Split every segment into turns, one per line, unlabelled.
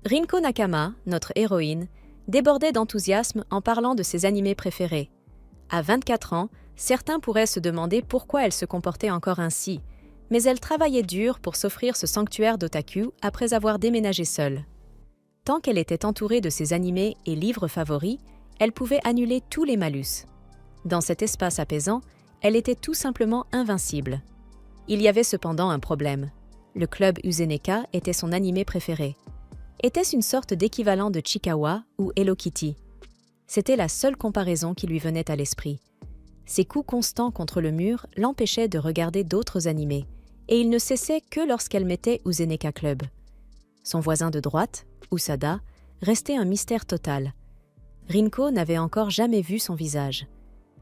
Rinko Nakama, notre héroïne, débordait d'enthousiasme en parlant de ses animés préférés. À 24 ans, certains pourraient se demander pourquoi elle se comportait encore ainsi, mais elle travaillait dur pour s'offrir ce sanctuaire d'otaku après avoir déménagé seule. Tant qu'elle était entourée de ses animés et livres favoris, elle pouvait annuler tous les malus. Dans cet espace apaisant, elle était tout simplement invincible. Il y avait cependant un problème. Le club Uzeneka était son animé préféré. Était-ce une sorte d'équivalent de Chikawa ou Hello Kitty? C'était la seule comparaison qui lui venait à l'esprit. Ses coups constants contre le mur l'empêchaient de regarder d'autres animés, et il ne cessait que lorsqu'elle mettait Uzeneka Club. Son voisin de droite, Usada, restait un mystère total. Rinko n'avait encore jamais vu son visage.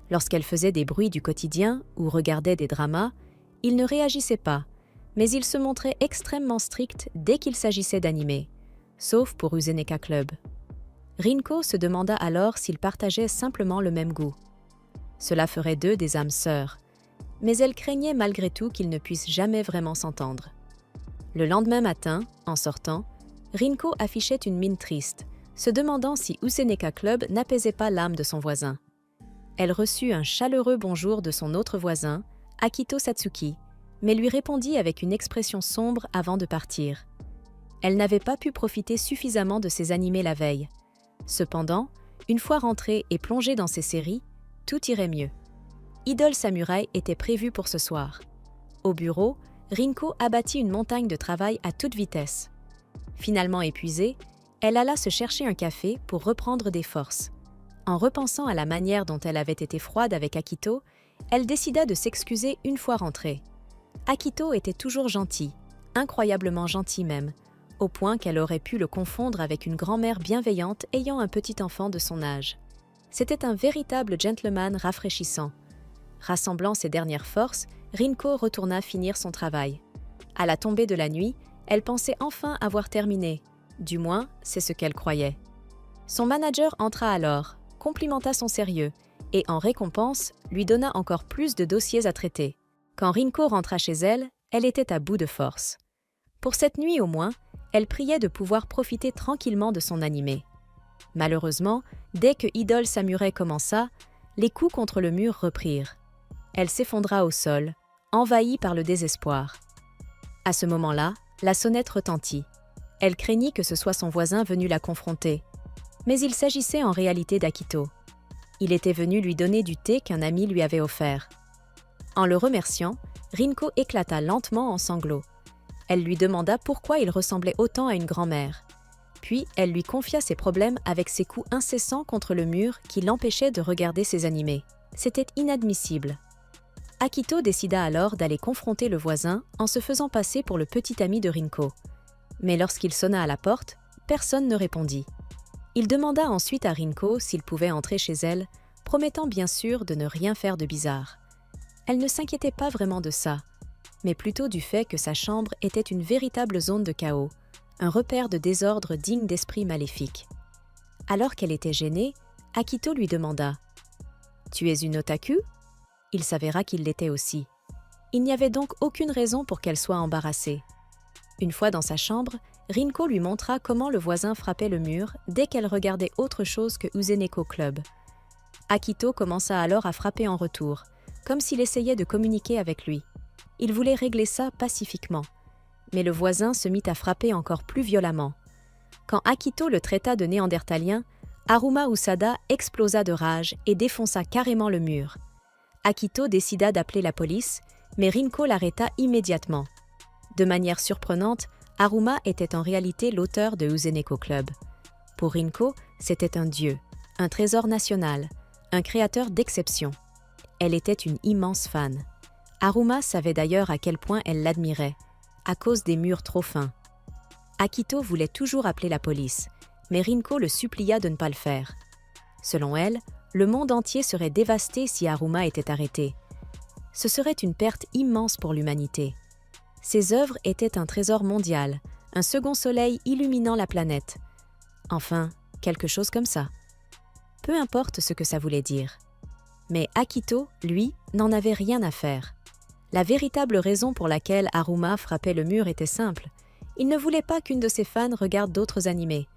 Lorsqu'elle faisait des bruits du quotidien ou regardait des dramas, il ne réagissait pas, mais il se montrait extrêmement strict dès qu'il s'agissait d'animés, sauf pour Uzeneka Club. Rinko se demanda alors s'ils partageaient simplement le même goût. Cela ferait d'eux des âmes sœurs, mais elle craignait malgré tout qu'ils ne puissent jamais vraiment s'entendre. Le lendemain matin, en sortant, Rinko affichait une mine triste, se demandant si Uzeneka Club n'apaisait pas l'âme de son voisin. Elle reçut un chaleureux bonjour de son autre voisin, Akito Satsuki, mais lui répondit avec une expression sombre avant de partir. Elle n'avait pas pu profiter suffisamment de ses animés la veille. Cependant, une fois rentrée et plongée dans ses séries, tout irait mieux. Idol Samurai était prévu pour ce soir. Au bureau, Rinko abattit une montagne de travail à toute vitesse. Finalement épuisée, elle alla se chercher un café pour reprendre des forces. En repensant à la manière dont elle avait été froide avec Akito, elle décida de s'excuser une fois rentrée. Akito était toujours gentil, incroyablement gentil même, au point qu'elle aurait pu le confondre avec une grand-mère bienveillante ayant un petit enfant de son âge. C'était un véritable gentleman rafraîchissant. Rassemblant ses dernières forces, Rinko retourna finir son travail. À la tombée de la nuit, elle pensait enfin avoir terminé. Du moins, c'est ce qu'elle croyait. Son manager entra alors, complimenta son sérieux et, en récompense, lui donna encore plus de dossiers à traiter. Quand Rinko rentra chez elle, elle était à bout de force. Pour cette nuit au moins, elle priait de pouvoir profiter tranquillement de son animé. Malheureusement, dès que Idol Samurai commença, les coups contre le mur reprirent. Elle s'effondra au sol, envahie par le désespoir. À ce moment-là, la sonnette retentit. Elle craignit que ce soit son voisin venu la confronter. Mais il s'agissait en réalité d'Akito. Il était venu lui donner du thé qu'un ami lui avait offert. En le remerciant, Rinko éclata lentement en sanglots. Elle lui demanda pourquoi il ressemblait autant à une grand-mère. Puis, elle lui confia ses problèmes avec ses coups incessants contre le mur qui l'empêchaient de regarder ses animés. C'était inadmissible. Akito décida alors d'aller confronter le voisin en se faisant passer pour le petit ami de Rinko. Mais lorsqu'il sonna à la porte, personne ne répondit. Il demanda ensuite à Rinko s'il pouvait entrer chez elle, promettant bien sûr de ne rien faire de bizarre. Elle ne s'inquiétait pas vraiment de ça, mais plutôt du fait que sa chambre était une véritable zone de chaos, un repère de désordre digne d'esprits maléfiques. Alors qu'elle était gênée, Akito lui demanda « Tu es une otaku ?» Il s'avéra qu'il l'était aussi. Il n'y avait donc aucune raison pour qu'elle soit embarrassée. Une fois dans sa chambre, Rinko lui montra comment le voisin frappait le mur dès qu'elle regardait autre chose que Uzeneko Club. Akito commença alors à frapper en retour, comme s'il essayait de communiquer avec lui. Il voulait régler ça pacifiquement. Mais le voisin se mit à frapper encore plus violemment. Quand Akito le traita de néandertalien, Haruma Usada explosa de rage et défonça carrément le mur. Akito décida d'appeler la police, mais Rinko l'arrêta immédiatement. De manière surprenante, Haruma était en réalité l'auteur de Uzeneko Club. Pour Rinko, c'était un dieu, un trésor national, un créateur d'exception. Elle était une immense fan. Haruma savait d'ailleurs à quel point elle l'admirait, à cause des murs trop fins. Akito voulait toujours appeler la police, mais Rinko le supplia de ne pas le faire. Selon elle, le monde entier serait dévasté si Haruma était arrêté. Ce serait une perte immense pour l'humanité. Ses œuvres étaient un trésor mondial, un second soleil illuminant la planète. Enfin, quelque chose comme ça. Peu importe ce que ça voulait dire. Mais Akito, lui, n'en avait rien à faire. La véritable raison pour laquelle Haruma frappait le mur était simple. Il ne voulait pas qu'une de ses fans regarde d'autres animés,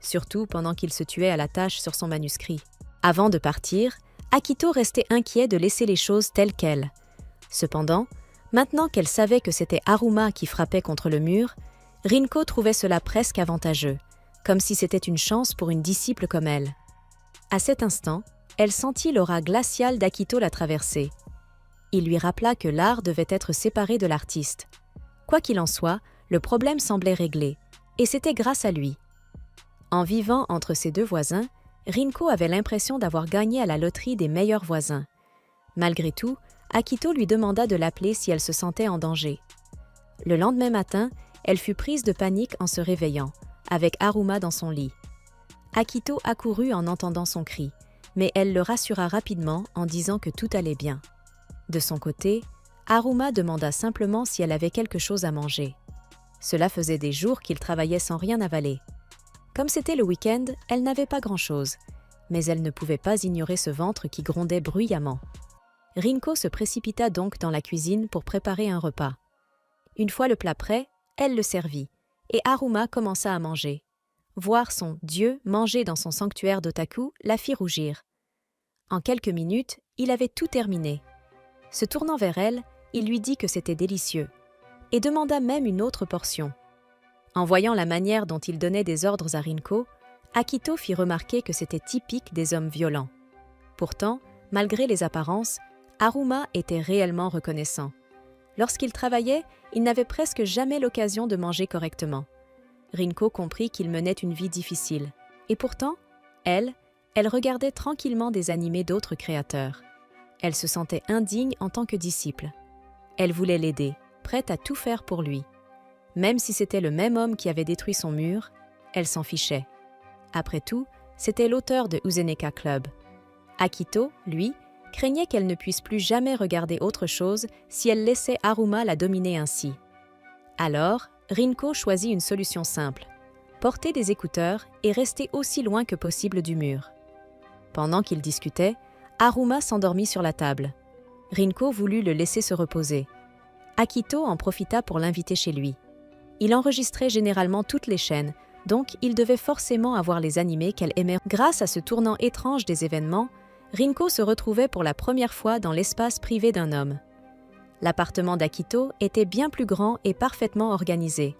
surtout pendant qu'il se tuait à la tâche sur son manuscrit. Avant de partir, Akito restait inquiet de laisser les choses telles quelles. Cependant, maintenant qu'elle savait que c'était Haruma qui frappait contre le mur, Rinko trouvait cela presque avantageux, comme si c'était une chance pour une disciple comme elle. À cet instant, elle sentit l'aura glaciale d'Akito la traverser. Il lui rappela que l'art devait être séparé de l'artiste. Quoi qu'il en soit, le problème semblait réglé, et c'était grâce à lui. En vivant entre ses deux voisins, Rinko avait l'impression d'avoir gagné à la loterie des meilleurs voisins. Malgré tout, Akito lui demanda de l'appeler si elle se sentait en danger. Le lendemain matin, elle fut prise de panique en se réveillant, avec Haruma dans son lit. Akito accourut en entendant son cri, mais elle le rassura rapidement en disant que tout allait bien. De son côté, Haruma demanda simplement si elle avait quelque chose à manger. Cela faisait des jours qu'il travaillait sans rien avaler. Comme c'était le week-end, elle n'avait pas grand-chose, mais elle ne pouvait pas ignorer ce ventre qui grondait bruyamment. Rinko se précipita donc dans la cuisine pour préparer un repas. Une fois le plat prêt, elle le servit, et Haruma commença à manger. Voir son dieu manger dans son sanctuaire d'otaku la fit rougir. En quelques minutes, il avait tout terminé. Se tournant vers elle, il lui dit que c'était délicieux, et demanda même une autre portion. En voyant la manière dont il donnait des ordres à Rinko, Akito fit remarquer que c'était typique des hommes violents. Pourtant, malgré les apparences, Haruma était réellement reconnaissant. Lorsqu'il travaillait, il n'avait presque jamais l'occasion de manger correctement. Rinko comprit qu'il menait une vie difficile. Et pourtant, elle regardait tranquillement des animés d'autres créateurs. Elle se sentait indigne en tant que disciple. Elle voulait l'aider, prête à tout faire pour lui. Même si c'était le même homme qui avait détruit son mur, elle s'en fichait. Après tout, c'était l'auteur de Uzeneka Club. Akito, lui, craignait qu'elle ne puisse plus jamais regarder autre chose si elle laissait Haruma la dominer ainsi. Alors, Rinko choisit une solution simple, porter des écouteurs et rester aussi loin que possible du mur. Pendant qu'ils discutaient, Haruma s'endormit sur la table. Rinko voulut le laisser se reposer. Akito en profita pour l'inviter chez lui. Il enregistrait généralement toutes les chaînes, donc il devait forcément avoir les animés qu'elle aimait. Grâce à ce tournant étrange des événements, Rinko se retrouvait pour la première fois dans l'espace privé d'un homme. L'appartement d'Akito était bien plus grand et parfaitement organisé.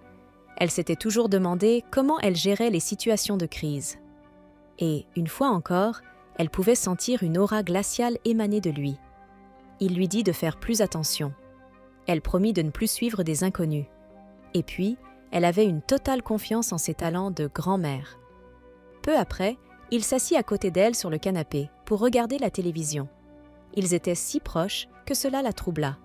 Elle s'était toujours demandé comment elle gérait les situations de crise. Et, une fois encore, elle pouvait sentir une aura glaciale émaner de lui. Il lui dit de faire plus attention. Elle promit de ne plus suivre des inconnus. Et puis, elle avait une totale confiance en ses talents de grand-mère. Peu après, il s'assit à côté d'elle sur le canapé pour regarder la télévision. Ils étaient si proches que cela la troubla.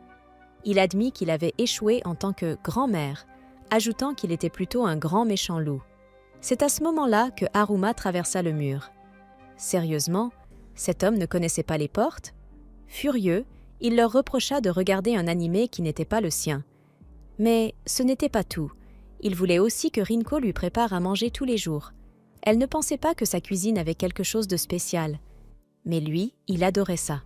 Il admit qu'il avait échoué en tant que grand-mère, ajoutant qu'il était plutôt un grand méchant loup. C'est à ce moment-là que Haruma traversa le mur. Sérieusement, cet homme ne connaissait pas les portes? Furieux, il leur reprocha de regarder un animé qui n'était pas le sien. Mais ce n'était pas tout. Il voulait aussi que Rinko lui prépare à manger tous les jours. Elle ne pensait pas que sa cuisine avait quelque chose de spécial. Mais lui, il adorait ça.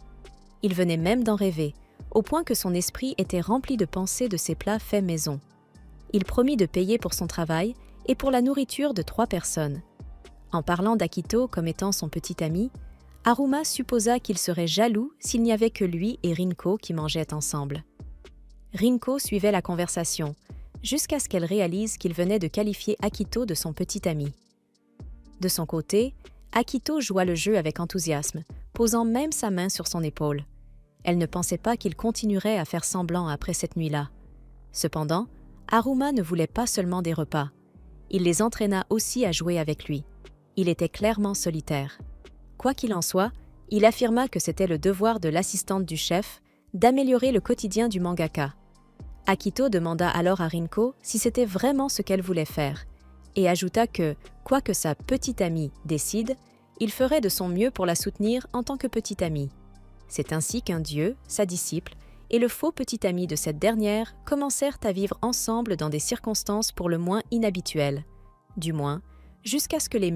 Il venait même d'en rêver, au point que son esprit était rempli de pensées de ses plats faits maison. Il promit de payer pour son travail et pour la nourriture de 3 personnes. En parlant d'Akito comme étant son petit ami, Haruma supposa qu'il serait jaloux s'il n'y avait que lui et Rinko qui mangeaient ensemble. Rinko suivait la conversation, jusqu'à ce qu'elle réalise qu'il venait de qualifier Akito de son petit ami. De son côté, Akito joua le jeu avec enthousiasme, posant même sa main sur son épaule. Elle ne pensait pas qu'il continuerait à faire semblant après cette nuit-là. Cependant, Haruma ne voulait pas seulement des repas. Il les entraîna aussi à jouer avec lui. Il était clairement solitaire. Quoi qu'il en soit, il affirma que c'était le devoir de l'assistante du chef d'améliorer le quotidien du mangaka. Akito demanda alors à Rinko si c'était vraiment ce qu'elle voulait faire, et ajouta que, quoi que sa petite amie décide, il ferait de son mieux pour la soutenir en tant que petite amie. C'est ainsi qu'un dieu, sa disciple, et le faux petit ami de cette dernière commencèrent à vivre ensemble dans des circonstances pour le moins inhabituelles. Du moins, jusqu'à ce que les